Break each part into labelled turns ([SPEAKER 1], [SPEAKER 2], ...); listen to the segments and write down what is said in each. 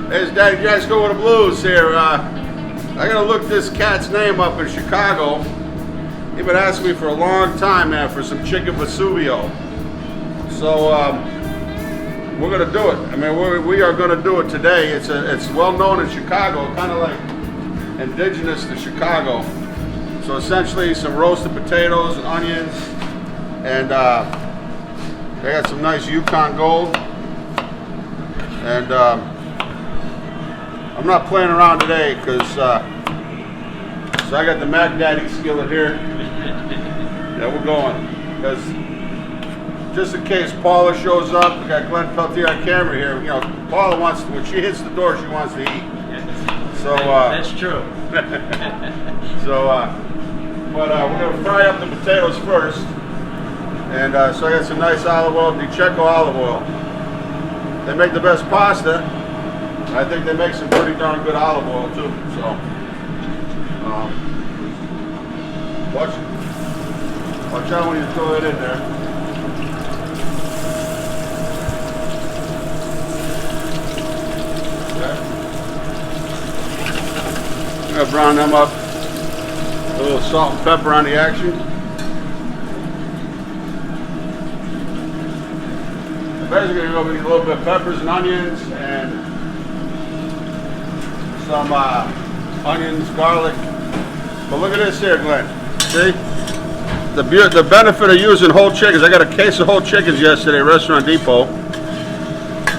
[SPEAKER 1] Hey, it's Daddy Jasco with the Blues here. I gotta look this cat's name up in Chicago. He's been asking me for a long time, man, for some chicken Vesuvio. So we're gonna do it. I mean, we are gonna do it today. It's well known in Chicago, kind of like indigenous to Chicago. So essentially, some roasted potatoes and onions, and they got some nice Yukon Gold. And I'm not playing around today because so I got the Mac Daddy skillet here. Yeah, we're going. Because just in case Paula shows up, we got Glenn Peltier on camera here. You know, Paula wants to, when she hits the door, she wants to eat. So
[SPEAKER 2] that's true.
[SPEAKER 1] So, but we're gonna fry up the potatoes first. And so I got some nice olive oil, DiCecco olive oil. They make the best pasta. I think they make some pretty darn good olive oil too. So, watch out when you throw it in there. Okay. I'm gonna brown them up. A little salt and pepper on the action. Basically, you're going to need a little bit of peppers and onions and some onions, garlic. But look at this here, Glenn. See? The benefit of using whole chickens. I got a case of whole chickens yesterday at Restaurant Depot.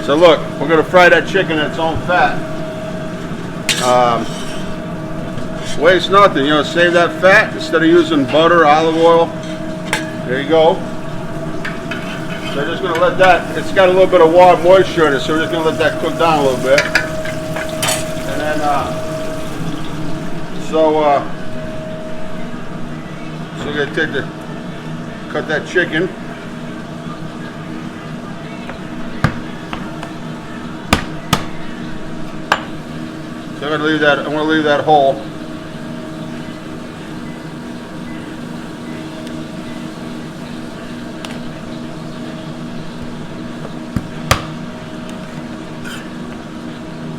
[SPEAKER 1] So look, we're going to fry that chicken in its own fat. Waste nothing, you know, save that fat instead of using butter, olive oil. There you go. So we're just going to let that, it's got a little bit of water moisture in it, so we're just going to let that cook down a little bit. And then, so we're going to cut that chicken. So I'm going to leave that whole.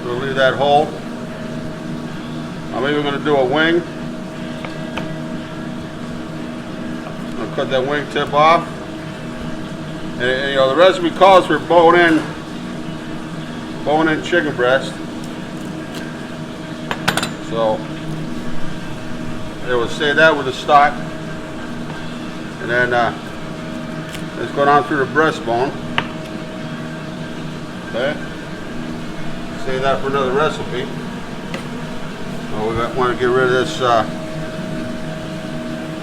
[SPEAKER 1] We'll leave that whole. I'm even going to do a wing. I'll cut that wing tip off. And you know, the recipe calls for bone-in chicken breast. So they will say that with the stock, and then let's go down through the breastbone. Okay. Save that for another recipe. Oh, we want to get rid of this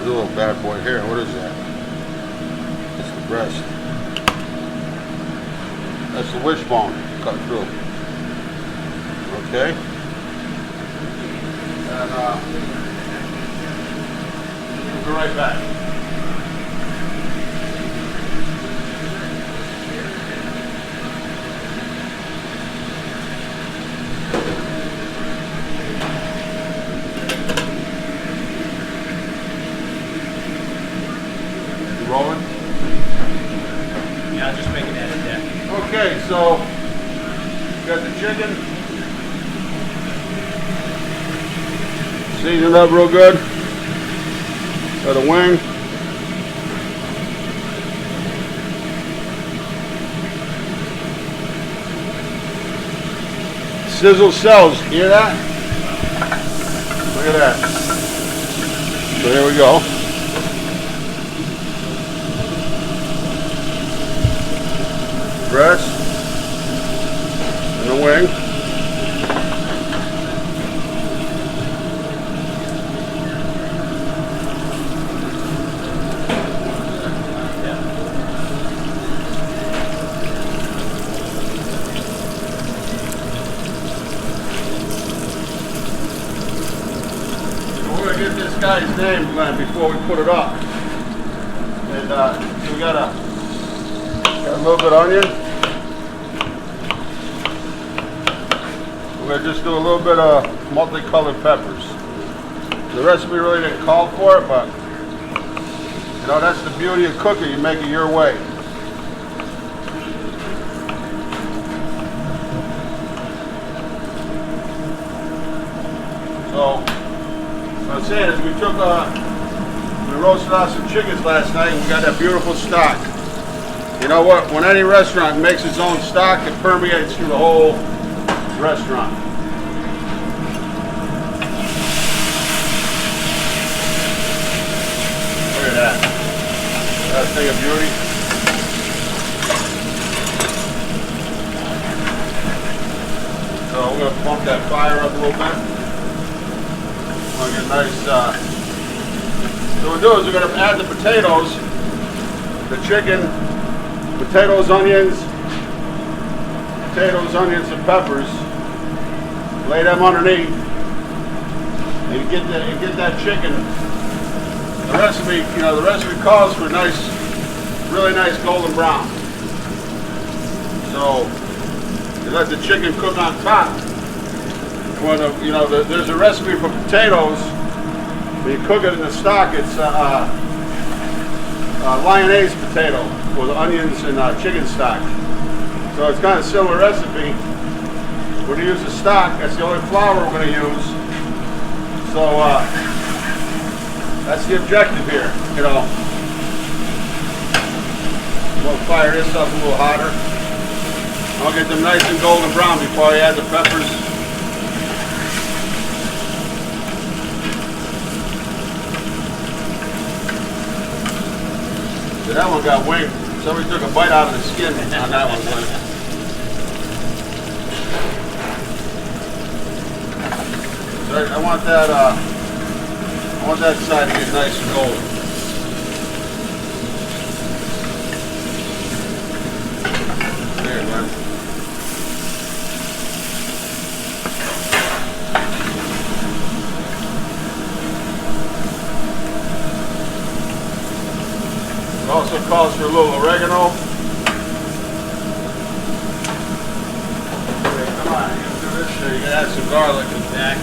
[SPEAKER 1] little bad boy here. What is that? That's the breast. That's the wishbone cut through. Okay. And we'll be right back. Rolling?
[SPEAKER 2] Yeah, I'll just make an edit there.
[SPEAKER 1] Okay, so got the chicken seasoned up real good. Got a wing. Sizzle cells, you hear that? Look at that. So here we go. Breast and the wing. We're going to get this guy's name, Glenn, before we put it up. And so we got a little bit of onion. We're going to just do a little bit of multicolored peppers. The recipe really didn't call for it, but you know, that's the beauty of cooking. You make it your way. So what I'm saying is we roasted out some chickens last night and we got that beautiful stock. You know what? When any restaurant makes its own stock, it permeates through the whole restaurant. Look at that. That thing of beauty. So we're going to bump that fire up a little bit. We're going to get a nice, so what we'll do is we're going to add the potatoes, the chicken, potatoes, onions, and peppers. Lay them underneath. And you get that chicken. The recipe, the recipe calls for really nice golden brown. So you let the chicken cook on top. When there's a recipe for potatoes. When you cook it in the stock, it's lyonnaise potato with onions and chicken stock. So it's kind of a similar recipe. We're going to use the stock. That's the only flour we're going to use. So that's the objective here. We'll fire this up a little hotter. I'll get them nice and golden brown before I add the peppers. So that one got winged. Somebody took a bite out of the skin on that one. So I want that side to get nice and golden. There, man. It also calls for a little oregano. Okay, come on, you can do this here. You can add some garlic and back.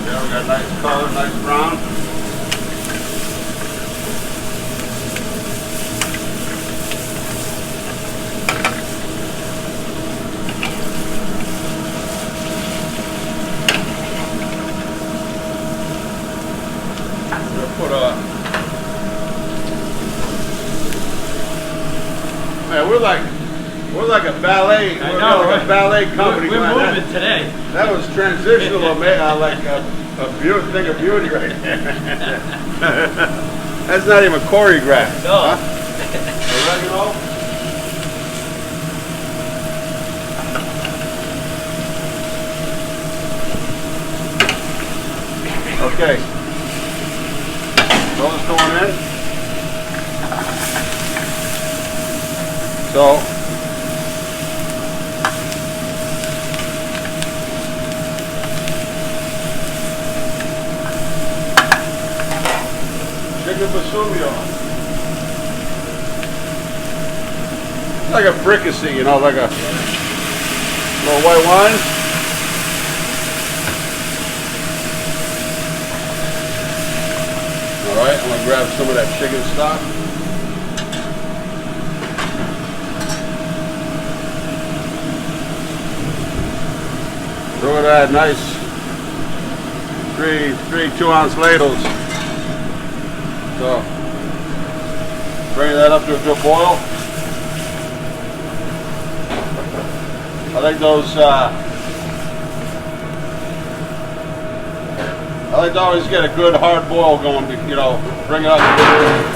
[SPEAKER 1] Yeah, we got nice color, nice brown. Man, we're like a ballet.
[SPEAKER 2] I know,
[SPEAKER 1] like a ballet company.
[SPEAKER 2] We're moving today.
[SPEAKER 1] That was transitional, like a thing of beauty right there. That's not even choreographed.
[SPEAKER 2] No.
[SPEAKER 1] Huh? Oregano. Okay. Those going in. So chicken Vesuvio. It's like a fricassee, like a little white wine. All right, I'm gonna grab some of that chicken stock. So we're gonna add nice three 2-ounce ladles. So bring that up to a good boil. I think those. I like to always get a good hard boil going. Bring it up,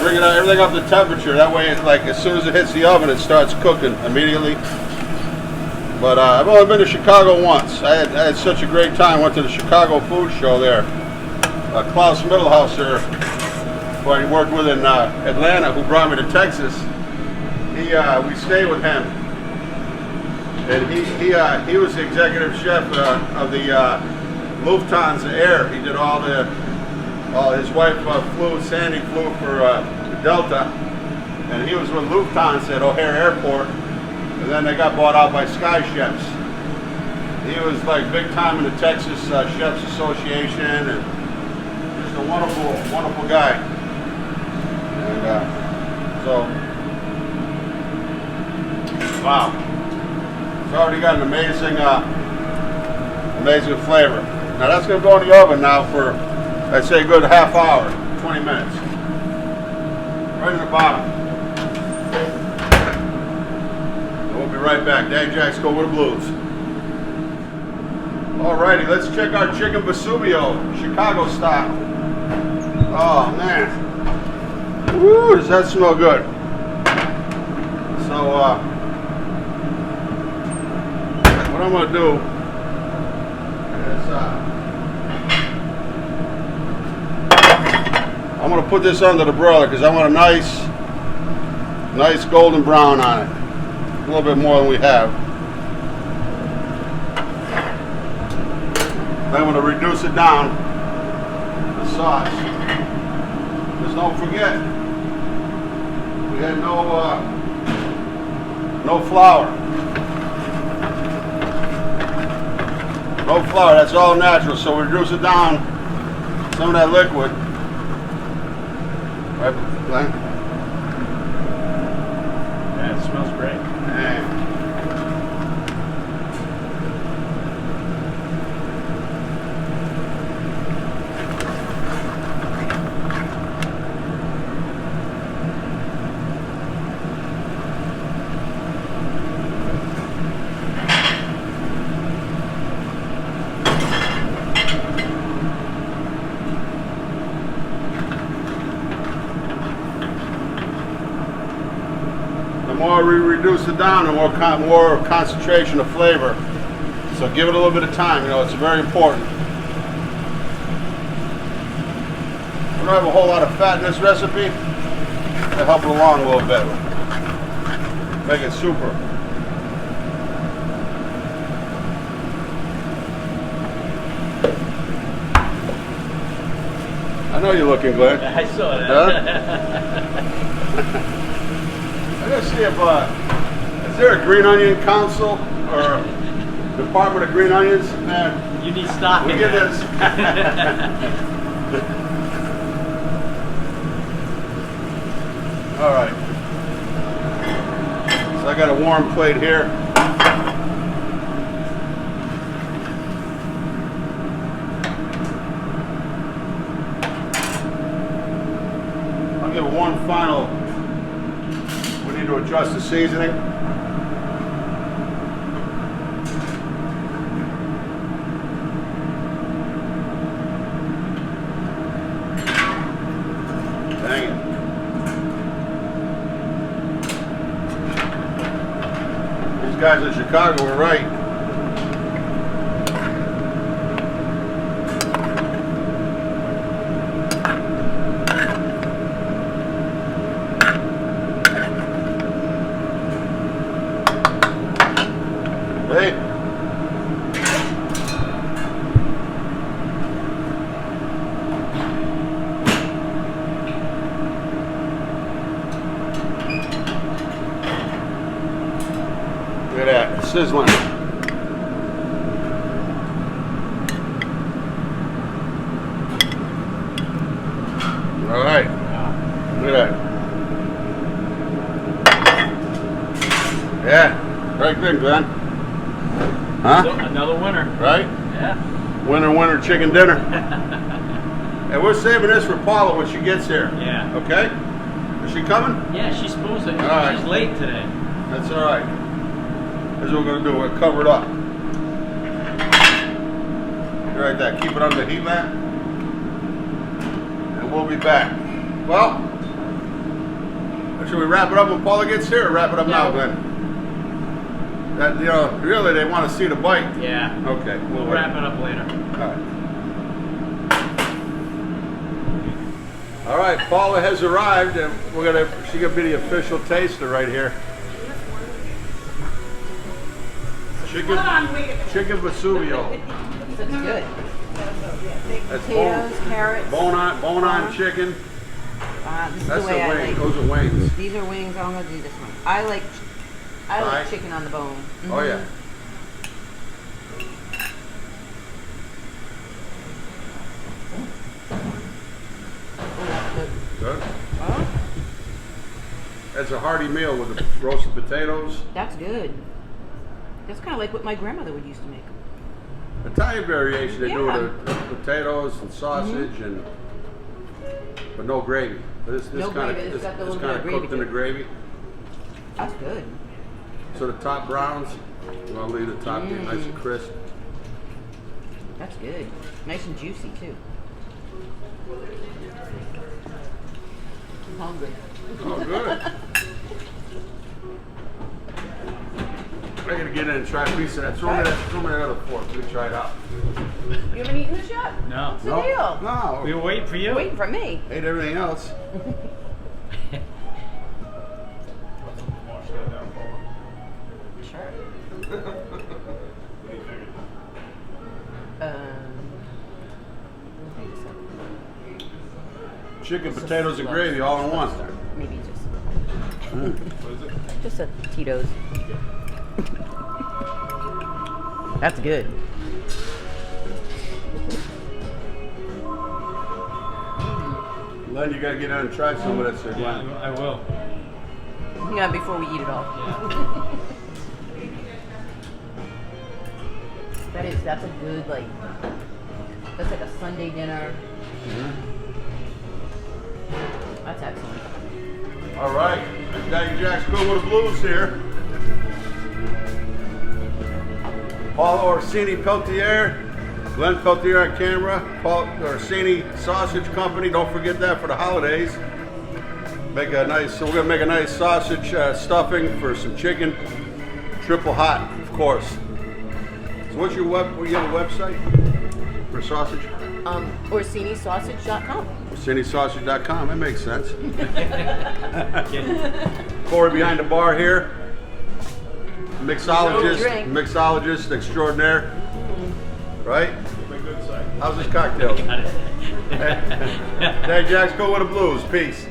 [SPEAKER 1] everything up to temperature. That way, as soon as it hits the oven, it starts cooking immediately. But I've only been to Chicago once. I had such a great time. Went to the Chicago food show there. Klaus Mittelhauser, who I worked with in Atlanta, who brought me to Texas. We stayed with him, and he was the executive chef of the Lufthansa Air. He did his wife Sandy flew for Delta, and he was with Lufthansa at O'Hare Airport. And then they got bought out by Sky Chefs. He was like big time in the Texas Chefs Association, and just a wonderful, wonderful guy. And so, wow, it's already got an amazing, amazing flavor. Now that's going to go in the oven now for, I'd say, a good half hour, 20 minutes. Right in the bottom. And we'll be right back. Daddy Jack's Go with the Blues. Alrighty, let's check our chicken Vesuvio, Chicago style. Oh man. Woo, does that smell good? So, what I'm going to do is, I'm going to put this under the broiler because I want a nice golden brown on it. A little bit more than we have. Then I'm going to reduce it down, the sauce. Because don't forget, we had no flour. No flour, that's all natural, so we reduce it down, some of that liquid. Right, Glenn?
[SPEAKER 2] Yeah, it smells great.
[SPEAKER 1] Man. The more we reduce it down, the more concentration of flavor. So give it a little bit of time, you know, it's very important. We don't have a whole lot of fat in this recipe. To help it along a little bit. Make it super. I know you're looking, Glenn.
[SPEAKER 2] I saw that.
[SPEAKER 1] Huh? I'm gonna see if is there a green onion council or a department of green onions? Man,
[SPEAKER 2] You need stock
[SPEAKER 1] we
[SPEAKER 2] in
[SPEAKER 1] get
[SPEAKER 2] that.
[SPEAKER 1] this. All right. So I got a warm plate here. I'll give it one final. We need to adjust the seasoning. Dang it. These guys in Chicago were right. Hey. Look at that, it's sizzling. All right, look at that. Yeah, very good, Glenn. Huh?
[SPEAKER 2] Another winner.
[SPEAKER 1] Right?
[SPEAKER 2] Yeah.
[SPEAKER 1] Winner, winner, chicken dinner. And we're saving this for Paula when she gets here.
[SPEAKER 2] Yeah.
[SPEAKER 1] Okay? Is she coming?
[SPEAKER 2] Yeah, she's supposed to.
[SPEAKER 1] All right.
[SPEAKER 2] She's late today.
[SPEAKER 1] That's all right. Here's what we're going to do. We'll cover it up. Right there. Keep it under the heat lamp. And we'll be back. Well, should we wrap it up when Paula gets here or wrap it up now, Glenn? That, you know, really they want to see the bite.
[SPEAKER 2] Yeah.
[SPEAKER 1] Okay.
[SPEAKER 2] We'll wrap it up later.
[SPEAKER 1] All right, Paula has arrived, and she's gonna be the official taster right here. Chicken Vesuvio.
[SPEAKER 3] That's good.
[SPEAKER 1] That's
[SPEAKER 3] Potatoes, carrots.
[SPEAKER 1] bone-on chicken.
[SPEAKER 3] This is
[SPEAKER 1] That's
[SPEAKER 3] the way I like.
[SPEAKER 1] Those are wings.
[SPEAKER 3] These are wings. I'm gonna do this one. I like
[SPEAKER 1] Right.
[SPEAKER 3] chicken on the bone.
[SPEAKER 1] Oh yeah. as a hearty meal with the roasted potatoes.
[SPEAKER 3] That's good. That's kind of like what my grandmother would used to make.
[SPEAKER 1] Italian variation, they do
[SPEAKER 3] Yeah.
[SPEAKER 1] the potatoes and sausage and but no gravy. This
[SPEAKER 3] No
[SPEAKER 1] kind
[SPEAKER 3] gravy,
[SPEAKER 1] of
[SPEAKER 3] it's got the little bit
[SPEAKER 1] kind
[SPEAKER 3] of
[SPEAKER 1] of
[SPEAKER 3] gravy
[SPEAKER 1] cooked in
[SPEAKER 3] to
[SPEAKER 1] the
[SPEAKER 3] it.
[SPEAKER 1] gravy.
[SPEAKER 3] That's good.
[SPEAKER 1] So the top browns, you want to leave the top get nice and crisp.
[SPEAKER 3] That's good. Nice and juicy too. I'm hungry.
[SPEAKER 1] Oh, good. I gotta get in and try a piece of that. Throw me that other fork. Let me try it out.
[SPEAKER 3] You haven't eaten this yet?
[SPEAKER 2] No.
[SPEAKER 3] What's the deal?
[SPEAKER 1] No.
[SPEAKER 2] We were waiting for you.
[SPEAKER 3] Waiting for me.
[SPEAKER 1] Ate everything else.
[SPEAKER 3] Sure.
[SPEAKER 1] Chicken, potatoes, and gravy all in one.
[SPEAKER 3] Maybe just a Tito's. That's good.
[SPEAKER 1] Len, you gotta get in and try some of that, sir.
[SPEAKER 2] Yeah, I will.
[SPEAKER 3] Yeah, before we eat it all.
[SPEAKER 2] Yeah.
[SPEAKER 3] That's a good that's like a Sunday dinner. That's excellent.
[SPEAKER 1] All right, Daddy Jack's going with the blues here. Paul Orsini Peltier, Glenn Peltier on camera, Paul Orsini Sausage Company. Don't forget that for the holidays. We're gonna make a nice sausage stuffing for some chicken, triple hot, of course. So you have a website for sausage?
[SPEAKER 3] OrsiniSausage.com.
[SPEAKER 1] OrsiniSausage.com, that makes sense. Corey behind the bar here. Mixologist extraordinaire. Right? How's this cocktail? Daddy Jack's go with the blues. Peace.